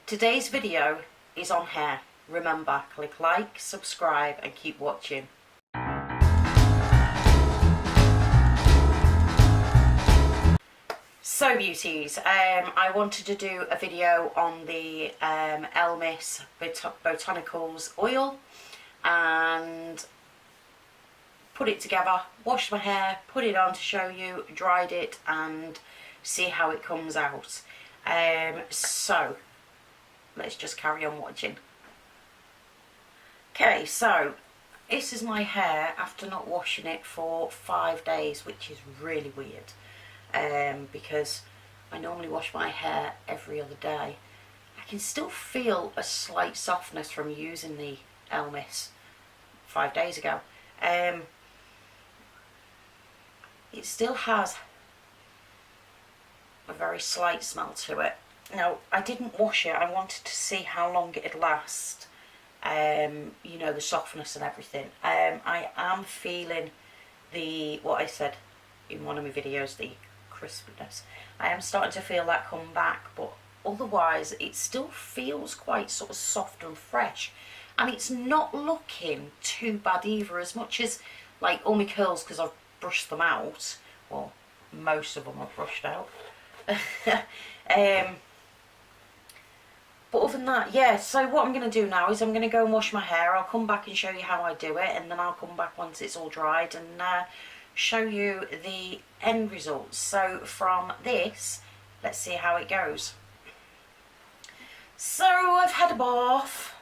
Today's video is on hair. Remember, click like, subscribe and keep watching. So beauties, I wanted to do a video on the Elemis Botanicals oil and put it together, washed my hair, put it on to show you, dried it and see how it comes out. So let's just carry on watching. Okay, so this is my hair after not washing it for 5 days, which is really weird. Because I normally wash my hair every other day. I can still feel a slight softness from using the Elemis 5 days ago. It still has a very slight smell to it. Now, I didn't wash it. I wanted to see how long it'd last. You know, the softness and everything. I am feeling what I said in one of my videos, the crispiness. I am starting to feel that come back, but otherwise it still feels quite sort of soft and fresh, and it's not looking too bad either, as much as like all my curls, because I've brushed them out, well, most of them I've brushed out. But other than that, yeah, so what I'm going to do now is I'm going to go and wash my hair. I'll come back and show you how I do it, and then I'll come back once it's all dried and show you the end results. So from this, let's see how it goes. So I've had a bath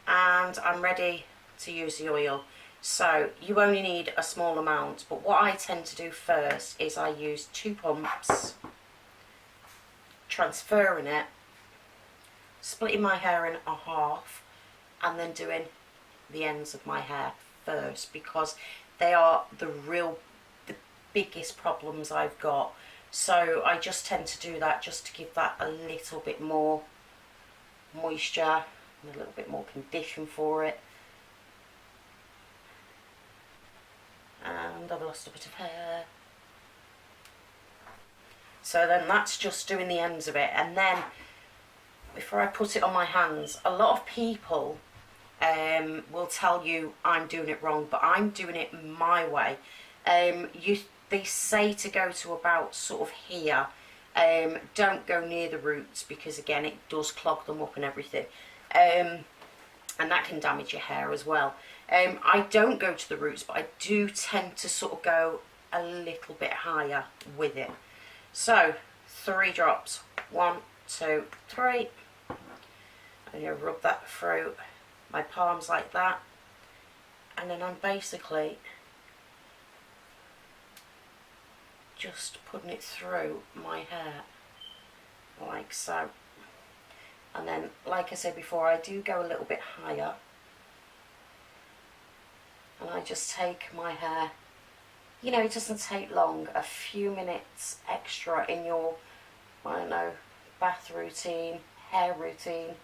and I'm ready to use the oil. So you only need a small amount, but what I tend to do first is I use 2 pumps, transferring it, splitting my hair in a half, and then doing the ends of my hair first, because they are the biggest problems I've got. So I just tend to do that just to give that a little bit more moisture and a little bit more condition for it. And I've lost a bit of hair. So then that's just doing the ends of it. And then before I put it on my hands, a lot of people will tell you I'm doing it wrong, but I'm doing it my way. They say to go to about sort of here. Don't go near the roots, because again it does clog them up and everything, and that can damage your hair as well. I don't go to the roots, but I do tend to sort of go a little bit higher with it. So 3 drops, 1, 2, 3. And you rub that through my palms like that, and then I'm basically just putting it through my hair like so. And then, like I said before, I do go a little bit higher, and I just take my hair, you know, it doesn't take long, a few minutes extra in your, I don't know, bath routine, hair routine,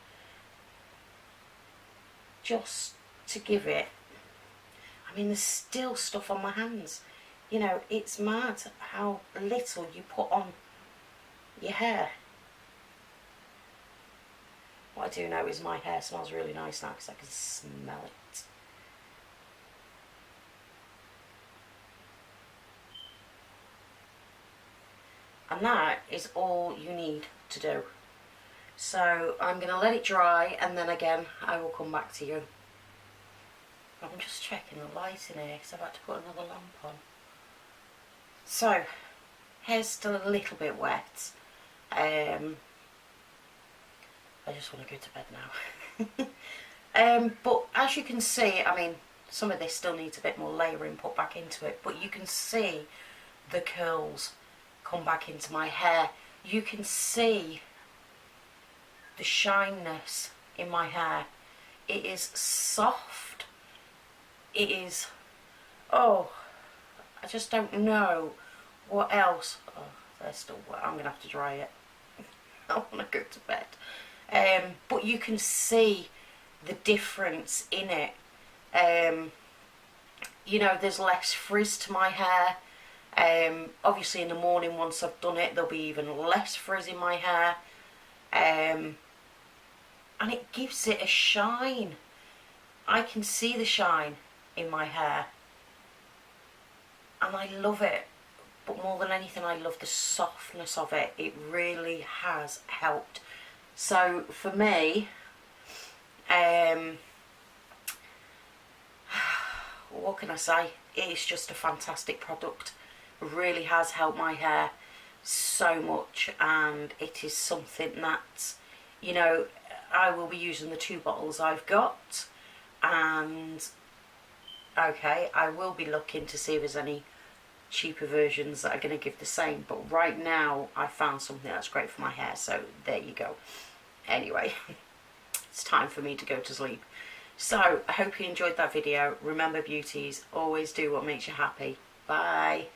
just to give it. I mean, there's still stuff on my hands. You know, it's mad how little you put on your hair. What I do know is my hair smells really nice now, because I can smell it. And that is all you need to do. So I'm going to let it dry, and then again I will come back to you. I'm just checking the light in here because I've had to put another lamp on. So, hair's still a little bit wet. I just want to go to bed now. But as you can see, I mean, some of this still needs a bit more layering put back into it, but you can see the curls come back into my hair. You can see the shineness in my hair. It is soft. It is, oh, I just don't know what else. Oh, they're still wet. I'm gonna have to dry it. I want to go to bed. But you can see the difference in it. You know, there's less frizz to my hair. Obviously in the morning, once I've done it, there'll be even less frizz in my hair. and it gives it a shine. I can see the shine in my hair and I love it, but more than anything I love the softness of it. It really has helped. So for me, what can I say? It's just a fantastic product. It really has helped my hair so much, and it is something that, you know, I will be using the 2 bottles I've got, and okay, I will be looking to see if there's any cheaper versions that are going to give the same, but right now I found something that's great for my hair, so there you go. Anyway, it's time for me to go to sleep. So I hope you enjoyed that video. Remember, beauties, always do what makes you happy. Bye.